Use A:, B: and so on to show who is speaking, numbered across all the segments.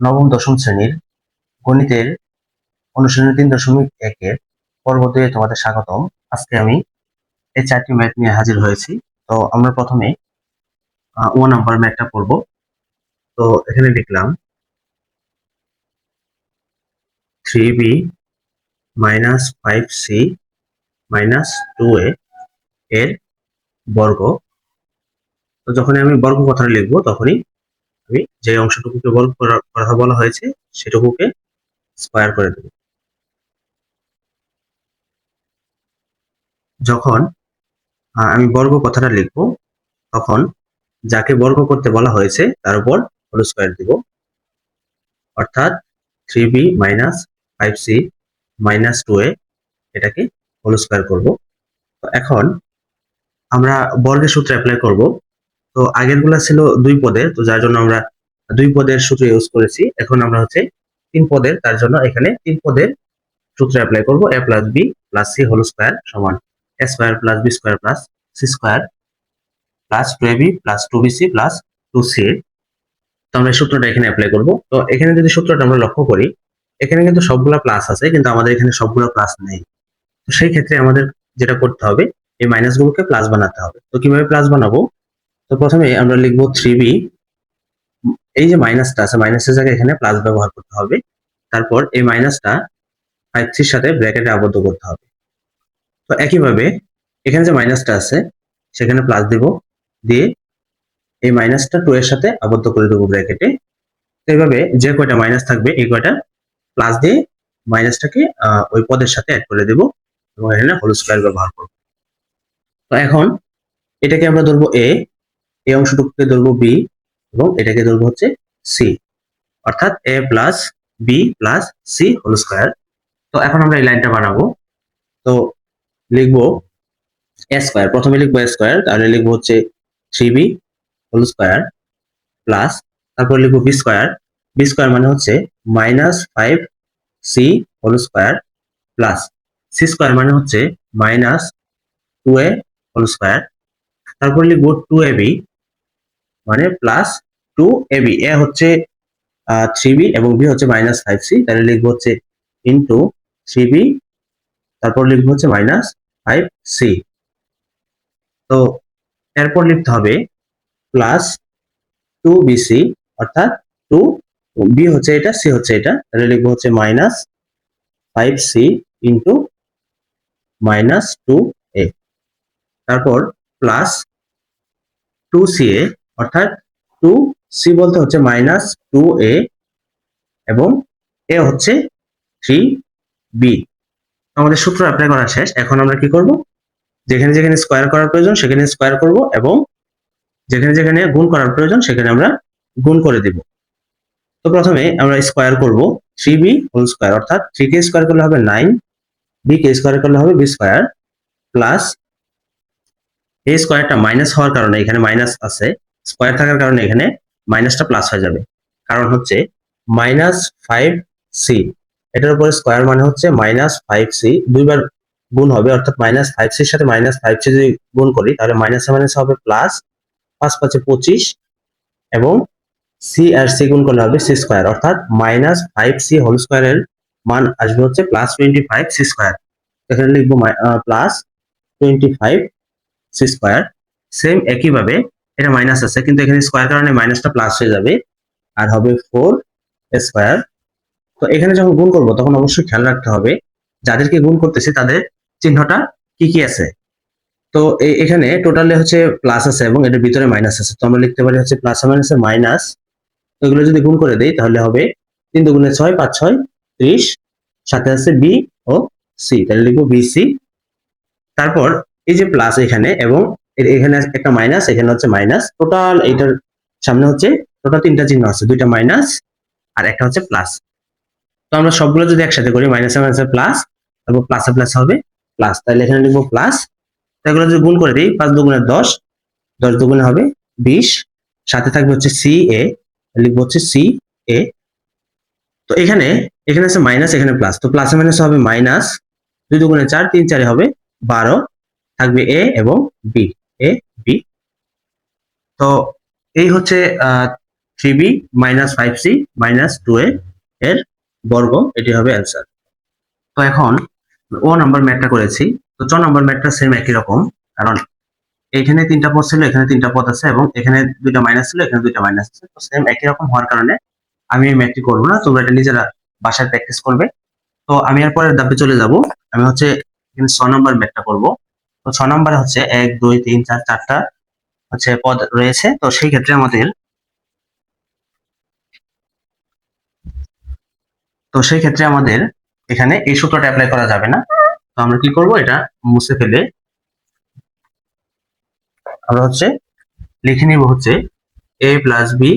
A: নবম দশম শ্রেণীর গণিতের অনুশীলনী 3.1-এর পর্ব 2-এ তোমাদের স্বাগতম। আজকে আমি এই 4টি ম্যাথ নিয়ে হাজির হয়েছি। তো আমরা প্রথমে 1 নাম্বার ম্যাথটা করব। তো এখানে লিখলাম 3b minus 5c minus 2a এর বর্গ। তো যখন আমি বর্গ কথাটা লিখবো তখনই আমি যে অংশটুকুকে বর্গ করার কথা বলা হয়েছে সেটুকুকে স্কয়ার করে দেব। যখন আমি বর্গ কথাটা লিখবো তখন যাকে বর্গ করতে বলা হয়েছে তার উপর হোল স্কয়ার দিব, অর্থাৎ 3b minus 5c minus 2a এটাকে হোল স্কয়ার করব। তো এখন আমরা বর্গের সূত্র অ্যাপ্লাই করব। তো আগেরগুলা ছিল দুই পদের, তো যার জন্য আমরা দুই পদের সূত্র ইউজ করেছি। এখন আমরা হচ্ছে তিন পদের, তার জন্য এখানে তিন পদের সূত্র অ্যাপ্লাই করব। a plus b plus c whole square সমান a square plus b square plus c square plus 2ab plus 2bc plus 2c। তো আমরা এই সূত্রটা এখানে অ্যাপ্লাই করব। তো এখানে যদি সূত্রটা আমরা লক্ষ্য করি, এখানে কিন্তু সবগুলা প্লাস আছে, কিন্তু আমাদের এখানে সবগুলো প্লাস নেই। তো সেই ক্ষেত্রে আমাদের যেটা করতে হবে, এই মাইনাস গুলোকে প্লাস বানাতে হবে। তো কিভাবে প্লাস বানাবো? তো প্রথমে আমরা লিখবো 3b, এই যে মাইনাসটা আছে মাইনাসের জায়গায় এখানে প্লাস ব্যবহার করতে হবে। তারপর এই মাইনাসটা 5c এর সাথে ব্র্যাকেটে আবদ্ধ করতে হবে। তো একইভাবে এখানে যে মাইনাসটা আছে সেখানে প্লাস দিব, দিয়ে এই মাইনাসটা 2 এর সাথে আবদ্ধ করে দেবো ব্র্যাকেটে। তো এইভাবে যে কয়টা মাইনাস থাকবে এই কয়টা প্লাস দিয়ে মাইনাসটাকে ওই পদের সাথে অ্যাড করে দেব এবং এখানে হোল স্কয়ার ব্যবহার করব। তো এখন এটাকে আমরা ধরবো a, এই অংশটুকুকে ধরবো b এবং এটাকে ধরবো হচ্ছে c, অর্থাৎ a plus b plus c whole square. তো এখন আমরা এই লাইনটা বানাবো। তো লিখবো a স্কয়ার, প্রথমে লিখবো a স্কয়ার, তাহলে লিখবো হচ্ছে 3b হোল স্কয়ার প্লাস, তারপর লিখবো b স্কয়ার। b স্কয়ার মানে হচ্ছে minus 5c whole square plus c square মানে হচ্ছে মাইনাস 2a হোল স্কয়ার। তারপর লিখবো 2ab মানে প্লাস 2ab, a হচ্ছে 3b এবং b হচ্ছে মাইনাস 5c, তাহলে লিখবো হচ্ছে ইনটু 3b, তারপর লিখবো হচ্ছে মাইনাস 5c। তো এরপর লিখতে হবে প্লাস 2bc, অর্থাৎ 2b হচ্ছে এটা, c হচ্ছে এটা, তাহলে লিখবো হচ্ছে minus 5c into minus 2a। তারপর প্লাস 2ca, অর্থাৎ 2c বলতে হচ্ছে মাইনাস 2a এবং a হচ্ছে 3b। আমাদের সূত্র অ্যাপ্লাই করা শেষ। এখন আমরা কি করব? যেখানে যেখানে স্কয়ার করার প্রয়োজন সেখানে স্কয়ার করব এবং যেখানে যেখানে গুণ করার প্রয়োজন সেখানে আমরা গুণ করে দেব। তো প্রথমে আমরা স্কয়ার করব 3b হোল স্কয়ার, অর্থাৎ 3 কে স্কয়ার করলে হবে 9, b কে স্কয়ার করলে হবে b স্কয়ার প্লাস এই স্কয়ারটা মাইনাস হওয়ার কারণে এখানে মাইনাস আছে, স্কয়ার থাকার কারণে এখানে মাইনাসটা প্লাস হয়ে যাবে, কারণ হচ্ছে মাইনাস 5c, এটার উপরে স্কয়ার মানে হচ্ছে মাইনাস 5c, দুইবার গুণ হবে, অর্থাৎ মাইনাস 5c এর সাথে মাইনাস 5c যদি গুণ করি তাহলে মাইনাস মাইনাস হবে প্লাস, 5 5 25 এবং c আর c গুণ করলে হবে c স্কয়ার, অর্থাৎ মাইনাস 5c হোল স্কয়ারের মান আসবে হচ্ছে প্লাস 25c স্কয়ার। এখানে লিখবো প্লাস 25c স্কয়ার। সেম একইভাবে এটা মাইনাস আছে কিন্তু এখানে স্কয়ার কারণে মাইনাসটা প্লাস হয়ে যাবে আর হবে 4 স্কয়ার। তো এখানে যখন গুণ করব তখন অবশ্যই খেয়াল রাখতে হবে যাদেরকে গুণ করতেছি তাদের চিহ্নটা কি কি আছে। তো এখানে টোটালে হচ্ছে প্লাস আছে এবং এটার ভিতরে মাইনাস আছে, তো আমরা লিখতে পারি হচ্ছে প্লাস মাইনাসের মাইনাস। এগুলো যদি গুণ করে দেই তাহলে হবে 3 দুগুণে 6, 5 6 30, সাথে আছে বি ও সি, তাহলে লিখবো বিসি। তারপর এই যে প্লাস এখানে এবং এখানে একটা মাইনাস, এখানে হচ্ছে মাইনাস, টোটাল এইটার সামনে হচ্ছে টোটাল তিনটা চিহ্ন আছে, দুইটা মাইনাস আর একটা হচ্ছে প্লাস। তো আমরা সবগুলো যদি একসাথে করি মাইনাসে মাইনাসে প্লাস, তারপর প্লাসে প্লাস হবে প্লাস, তাহলে এখানে লিখবো প্লাস। এগুলো যদি গুণ করে দিই 5 দুগুণে 10, 10 দুগুণে হবে 20, সাথে থাকবে হচ্ছে সি এ, লিখবো হচ্ছে সি এ। তো এখানে এখানে আছে মাইনাস, এখানে প্লাস, তো প্লাসে মাইনাসে হবে মাইনাস, 2 দুগুণে 4, 3 4 হবে 12, থাকবে এ এবং বি, এ বি। তো এই হচ্ছে 3b minus 5c minus 2a এর বর্গ, এটি হবে অ্যান্সার। তো এখন ও নাম্বার ম্যাথটা করেছি, তো চ নাম্বার ম্যাথটা সেম একই রকম, কারণ এখানে 3টা পদ ছিল, এখানে 3টা পদ আছে, এবং এখানে 2টা মাইনাস ছিল, এখানে 2টা মাইনাস আছে, তো সেম একই রকম হওয়ার কারণে আমি এই ম্যাথটি করবো না, তোমরা এটা নিজেরা বাসায় প্র্যাকটিস করবে। তো আমি এর পরের ধাপে চলে যাব, আমি হচ্ছে এখানে 6 নাম্বার ম্যাথটা করব। তো 6 নাম্বারে হচ্ছে 1 2 3 4 4টা হচ্ছে পদ রয়েছে, তো সেই ক্ষেত্রে আমাদের এখানে এই সূত্রটা অ্যাপ্লাই করা যাবে না। তো আমরা কি করব, এটা মুছে ফেলে আমরা হচ্ছে লিখে নিব হচ্ছে a plus B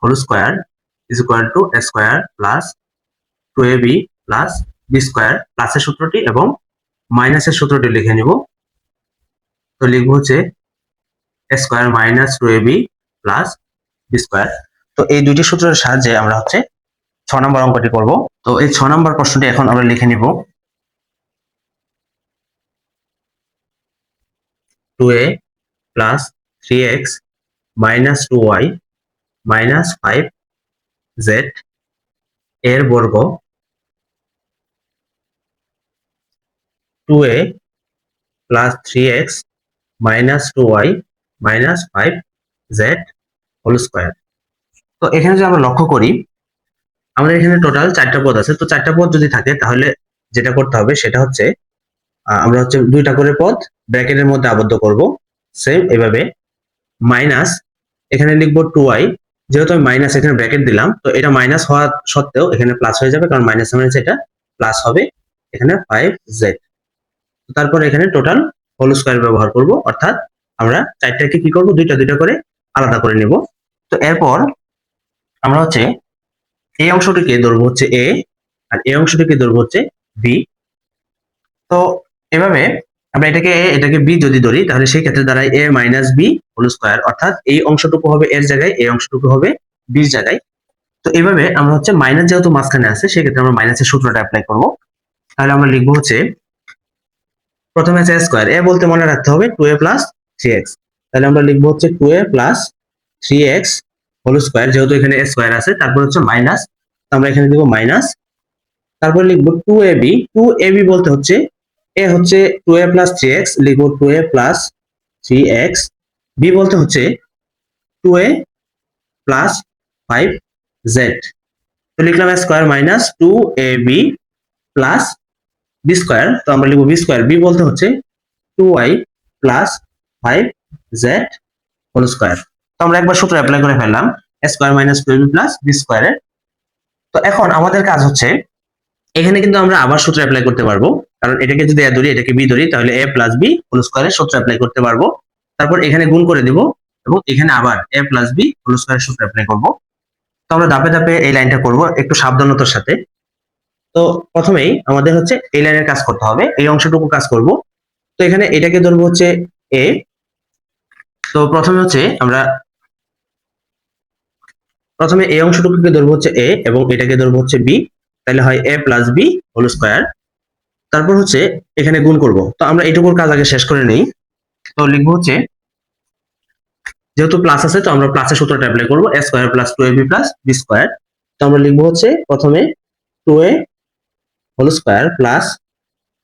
A: whole square is equal to a square plus 2ab plus B square, প্লাসের সূত্রটি এবং মাইনাসের সূত্রটি লিখে নিব। তো লিখবো হচ্ছে a square minus 2ab plus B square. তো এই দুইটি সূত্রের সাহায্যে আমরা হচ্ছে 6 নম্বর অঙ্কটি করব। তো এই 6 নম্বর প্রশ্নটি এখন আমরা লিখে নিব, 2a plus 3x minus 2y minus 5z এর বর্গ, 2a plus 3x minus 2y minus 5z whole square. তো এখানে যদি আমরা লক্ষ্য করি, আমাদের এখানে টোটাল 4টা পদ আছে। তো 4টা পদ যদি থাকে তাহলে যেটা করতে হবে সেটা হচ্ছে আমরা হচ্ছে 2টা করে পদ ব্র্যাকেটের মধ্যে আবদ্ধ করব, সেম এভাবে। মাইনাস এখানে লিখবো 2y, যেহেতু আমি মাইনাস এখানে ব্র্যাকেট দিলাম, তো এটা মাইনাস হওয়া সত্ত্বেও এখানে প্লাস হয়ে যাবে, কারণ মাইনাস মাইনাস এটা প্লাস হবে, এখানে 5z। তারপর এখানে টোটাল হোল স্কয়ার ব্যবহার করব, অর্থাৎ আমরা 4টাকে কি করব, 2টা 2টা করে আলাদা করে নেব। তো এরপর আমরা হচ্ছে এই অংশটিকে ধরবো হচ্ছে a, আর এই অংশটিকে ধরবো হচ্ছে b। তো এভাবে আমরা এটাকে b যদি ধরি, তাহলে সেই ক্ষেত্রে দাঁড়ায় a minus b whole square, অর্থাৎ এই অংশটুকু হবে এর জায়গায়, এই অংশটুকু হবে b এর জায়গায়। তো এভাবে আমরা হচ্ছে মাইনাস যেহেতু মাঝখানে আছে, সেক্ষেত্রে আমরা মাইনাসের সূত্রটা অ্যাপ্লাই করব। তাহলে আমরা লিখবো হচ্ছে প্রথমে আছে স্কয়ার, এ বলতে মনে রাখতে হবে 2a প্লাস 3x, তাহলে আমরা লিখবো হচ্ছে 2a plus 3x whole square, যেহেতু এখানে স্কয়ার আছে, তারপর হচ্ছে মাইনাস, আমরা এখানে দেব মাইনাস, তারপর লিখবো 2ab। 2ab বলতে হচ্ছে a হচ্ছে 2a প্লাস 3x, লিখবো 2a প্লাস 3x। b বলতে হচ্ছে 2a প্লাস 5z, তো লিখলাম square minus 2ab plus B square, তো আমরা লিখবো বি স্কয়ার। বি বলতে হচ্ছে 2y plus 5z whole square. তো আমরা একবার সূত্র অ্যাপ্লাই করে ফেললাম, square minus 2ab plus b স্কয়ারের। তো এখন আমাদের কাজ হচ্ছে এখানে কিন্তু আমরা আবার সূত্র অ্যাপ্লাই করতে পারবো, কারণ এটাকে যদি a ধরি, এটাকে b ধরি, তাহলে a প্লাস b হোল স্কয়ারের সূত্র অ্যাপ্লাই করতে পারবো। তারপর এখানে গুণ করে দিব, এবং এখানে আবার a প্লাস b হোল স্কয়ারের সূত্র অ্যাপ্লাই করব। তো আমরা ধাপে ধাপে এই লাইনটা করব একটু সাবধানতার সাথে। তো প্রথমেই আমাদের হচ্ছে এই লাইনের কাজ করতে হবে, এই অংশটুকু কাজ করব। তো এখানে এটাকে ধরবো হচ্ছে a। তো প্রথমে এই অংশটুকুকে ধরবো হচ্ছে a, এবং এটাকে ধরবো হচ্ছে b, তাহলে হয় a plus b whole square. তারপর হচ্ছে এখানে গুণ করব। তো আমরা এটুকুর কাজ আগে শেষ করে নেই। তো লিখবো হচ্ছে যেহেতু প্লাস আছে, তো আমরা প্লাসের সূত্রটা অ্যাপ্লাই করবো, a square plus 2ab plus b square. তো আমরা লিখবো হচ্ছে প্রথমে 2a whole square plus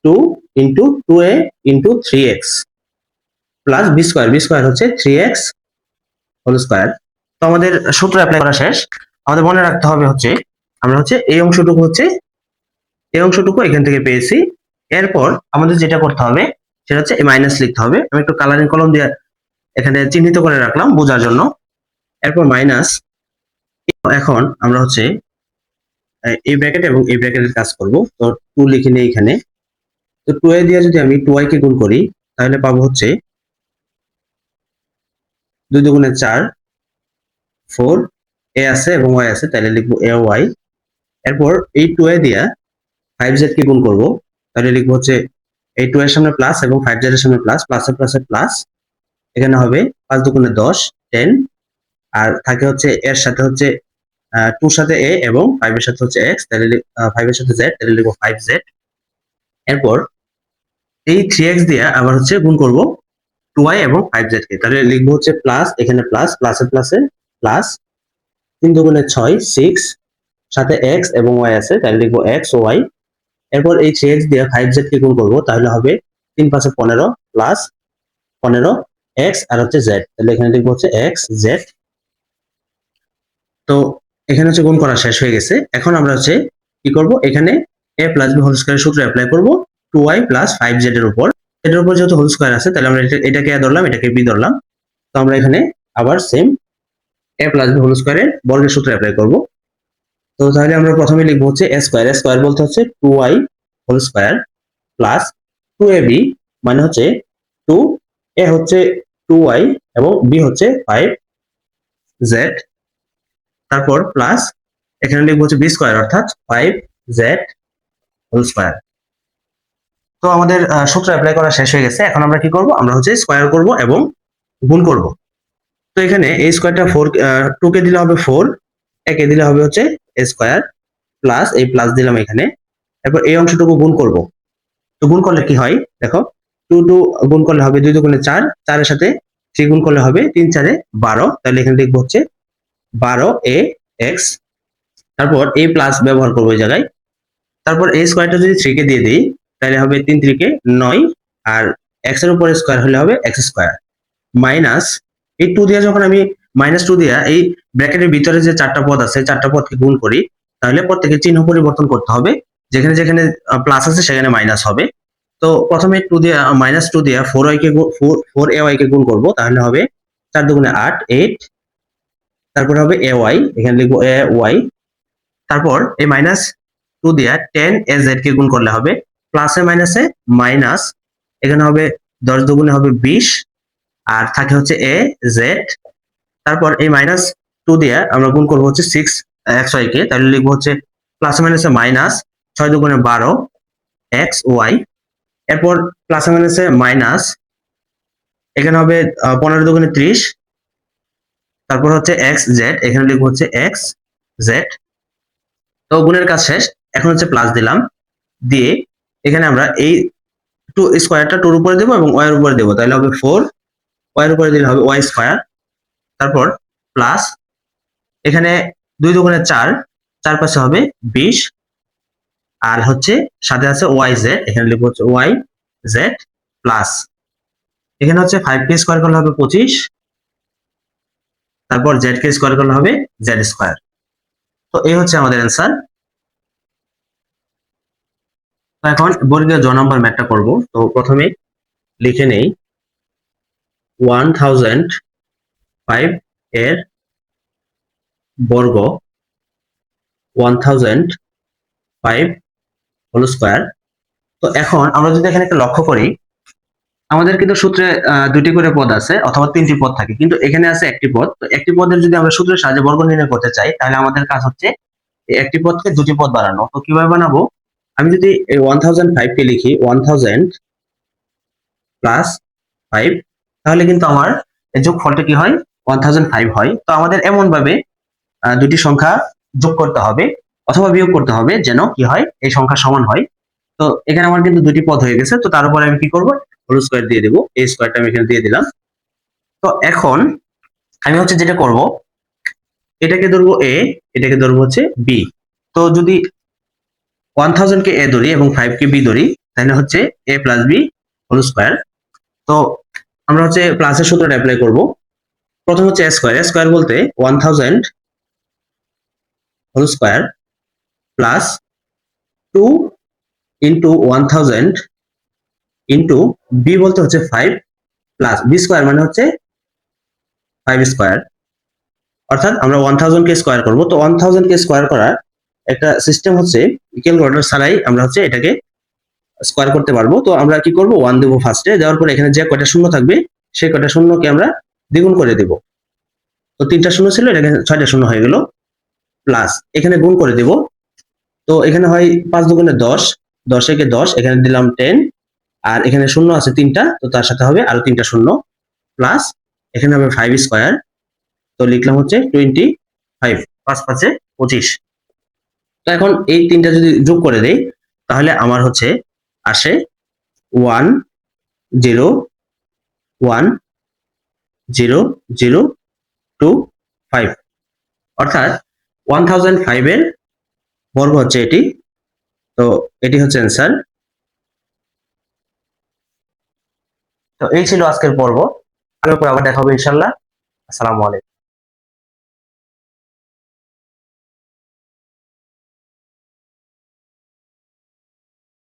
A: 2 into 2a into 3x plus B square. B square হচ্ছে 3x হোল স্কয়ার। তো আমাদের সূত্র অ্যাপ্লাই করা শেষ। আমাদের মনে রাখতে হবে হচ্ছে আমরা হচ্ছে এই অংশটুকু এখান থেকে পেয়েছি। এরপর আমাদের যেটা করতে হবে সেটা হচ্ছে মাইনাস লিখতে হবে। আমি একটু কালারিং কলম দিয়ে এখানে চিহ্নিত করে রাখলাম বোঝার জন্য। এরপর মাইনাস, এখন আমরা হচ্ছে এই ব্র্যাকেট এবং এই ব্র্যাকেটের কাজ করব। তো 2 লিখে নিই এখানে। তো 2a দিয়ে যদি আমি 2y কে গুণ করি, তাহলে পাবো হচ্ছে 2 দুগুণে 4, 4 a আছে এবং y আছে, তাহলে লিখবো a y। এরপর এই 2a দিয়া 5z কে গুণ করব, তাহলে লিখবো হচ্ছে এই 2 এর সামনে প্লাস এবং 5z এর সামনে প্লাস, প্লাসে প্লাসে প্লাস, এখানে হবে 5 দুগুণে 10, 10, আর থাকে হচ্ছে এর সাথে হচ্ছে 2 সাথে a এবং 5 এর সাথে হচ্ছে x, তাহলে 5 এর সাথে z, তাহলে লিখবো 5z। এরপর এই 3x দিয়ে আবার হচ্ছে গুণ করব 2y এবং 5z কে, তাহলে লিখবো হচ্ছে প্লাস, এখানে প্লাস, প্লাসে প্লাসে প্লাস, 3 দুগুণে 6 6, সাথে x এবং y আছে, তাহলে লিখবো x ও y। এরপর এই 3x দিয়ে 5z কে গুণ করব, তাহলে হবে 3 5 15 প্লাস 15 x আর হচ্ছে z, তাহলে এখানে লিখবো হচ্ছে x z। তো এখানে হচ্ছে গুণ করা শেষ হয়ে গেছে। এখন আমরা হচ্ছে কি করব, এখানে a plus b whole square সূত্র অ্যাপ্লাই করব 2y প্লাস 5z এর উপর। এটার উপর যেহেতু হোল স্কয়ার আছে, তাহলে আমরা এটাকে a ধরলাম, এটাকে b ধরলাম। তো আমরা এখানে আবার same a plus b whole স্কয়ারের বর্গের সূত্র অ্যাপ্লাই করব। তো তাহলে আমরা প্রথমে লিখবো হচ্ছে a স্কয়ার বলতে হচ্ছে 2y whole square plus 2ab মানে হচ্ছে 2a হচ্ছে 2y এবং b হচ্ছে 5z, তারপর প্লাস এখানে লিখবো হচ্ছে b স্কয়ার অর্থাৎ 5z হোল স্কয়ার। তো আমাদের সূত্র অ্যাপ্লাই করা শেষ হয়ে গেছে। এখন আমরা কি করব, আমরা হচ্ছে স্কয়ার করব এবং গুণ করব। তো এখানে এই স্কয়ারটা 4 2 কে দিলে হবে 4, a কে দিলে হবে হচ্ছে a স্কয়ার প্লাস এই প্লাস দিলাম এখানে। এরপর এই অংশটুকু গুণ করব। তো গুণ করলে কি হয় দেখো, 2 2 গুণ করলে হবে 2 দুগুণে 4, 4 এর সাথে 3 গুণ করলে হবে 3 4 এ 12, তাহলে এখানে লিখবো হচ্ছে 12ax। তারপর এই প্লাস ব্যবহার করব এই জায়গায়। তারপর এই স্কয়ারটা যদি 3 কে দিয়ে দেই, তাহলে হবে 3 3 কে 9, আর x এর উপরে স্কয়ার হলে হবে x স্কয়ার মাইনাস এই 2 দিয়ে যখন আমি -2 দিয়ে এই ব্র্যাকেটের ভিতরে যে চারটা পদ আছে, চারটা পদকে গুণ করি, তাহলে প্রত্যেকের চিহ্ন পরিবর্তন করতে হবে। যেখানে যেখানে প্লাস আছে সেখানে মাইনাস হবে। তো প্রথমে 2 দিয়ে -2 দিয়ে 4y কে 4ay কে গুণ করব, তাহলে হবে 4 দুগুণে 8 8, তারপর হবে ay, এখানে লিখবো ay। তারপর এই -2 দিয়ে 10az কে গুণ করলে হবে প্লাসে মাইনাসে মাইনাস, এখানে হবে 10 দুগুণে হবে 20, আর থাকে হচ্ছে az। তারপর এই -2 দিয়ে আমরা গুণ করব হচ্ছে 6xy কে, তাহলে লিখবো হচ্ছে প্লাসে মাইনাসে মাইনাস 6 দুগুণে 12 xy। এরপর প্লাসে মাইনাসে মাইনাস, এখানে হবে 15 দুগুণে 30, তারপর হচ্ছে xz, এখানে লিখবো হচ্ছে xz। তো গুণের কাজ শেষ। এখন হচ্ছে প্লাস দিলাম, দিয়ে এখানে আমরা এই 2 স্কয়ারটা 2 এর উপরে দেব এবং y এর উপরে দেব, তাহলে হবে 4, y এর উপরে দিলে হবে y স্কয়ার। তারপর প্লাস এখানে 2 দুগুণে 4, 4 পাশে হবে 20, আর হচ্ছে সাথে আছে yz, এখানে লিখবো হচ্ছে yz প্লাস এখানে হচ্ছে 5 কে স্কয়ার করলে হবে 25, তারপর z কে স্কয়ার করলে হবে z স্কয়ার। তো এই হচ্ছে আমাদের অ্যান্সার। তো এখন বর্গীয় জ নম্বর ম্যাথটা করব। তো প্রথমে লিখে নেই 1005 এর বর্গ 1005 হোল স্কয়ার। তো এখন আমরা যদি এখানে একটা লক্ষ্য করি, আমাদের কিন্তু সূত্রে দুটি করে পদ আছে অথবা তিনটি পদ থাকে, কিন্তু এখানে আছে একটি পদ। তো একটি পদের যদি আমরা সূত্রের সাহায্যে বর্গ নির্ণয় করতে চাই, তাহলে আমাদের কাজ হচ্ছে একটি পদকে দুটি পদ বানানো। তো কিভাবে বানাবো, আমি যদি এই 1005 কে লিখি 1000 প্লাস 5, তাহলে কিন্তু আমার এই যোগফলটা কি হয় 1005 হয়। তো আমাদের এমন ভাবে দুটি সংখ্যা যোগ করতে হবে অথবা বিয়োগ করতে হবে যেন কি হয় এই সংখ্যা সমান হয়। তো এখানে আমার কিন্তু দুটি পদ হয়ে গেছে। তো তার উপরে আমি কি করব, হোল স্কয়ার দিয়ে দেব। এই স্কয়ারটা আমি এখানে দিয়ে দিলাম। তো এখন আমি হচ্ছে যেটা করব, এটাকে ধরবো a, এটাকে ধরবো হচ্ছে b। তো যদি 1000 কে a ধরি এবং 5 কে b ধরি, তাহলে হচ্ছে a plus b whole square. তো আমরা হচ্ছে প্লাসের সূত্রটা অ্যাপ্লাই করব। প্রথম হচ্ছে a স্কয়ার বলতে 1000 whole square plus 2 into 1000 into b বলতে হচ্ছে 5 প্লাস b স্কয়ার মানে হচ্ছে 5 স্কয়ার। অর্থাৎ আমরা 1000 কে স্কয়ার করব। তো 1000 কে স্কয়ার করার একটা সিস্টেম হচ্ছে ক্যালকুলেটর ছাড়াই আমরা হচ্ছে এটাকে স্কয়ার করতে পারবো। তো আমরা কি করব, 1 দেব ফার্স্টে, দেওয়ার পরে এখানে যে কয়টা শূন্য থাকবে সেই কয়টা শূন্যকে আমরা দ্বিগুণ করে দেব। তো 3টা শূন্য ছিল, এখানে 6টা শূন্য হয়ে গেল, প্লাস এখানে গুণ করে দেব। তো এখানে হয় 5 দুগুণে 10, 10 একে 10, এখানে দিলাম 10, আর এখানে শূন্য আছে 3টা, তো তার সাথে হবে আরো 3টা শূন্য, প্লাস এখানে হবে 5 স্কয়ার। তো লিখলাম হচ্ছে 25, 5 5 এ 25। তো এখন এই তিনটা যদি যোগ করে দেই, তাহলে আমার হচ্ছে আসে 1 0 1 0 0 2 5, অর্থাৎ 1005 এর বর্গ হচ্ছে এটি। তো এটি হচ্ছে অ্যান্সার। তো এই ছিল আজকের পর্ব। আবার দেখা হবে ইনশাল্লাহ। আসসালামু আলাইকুম।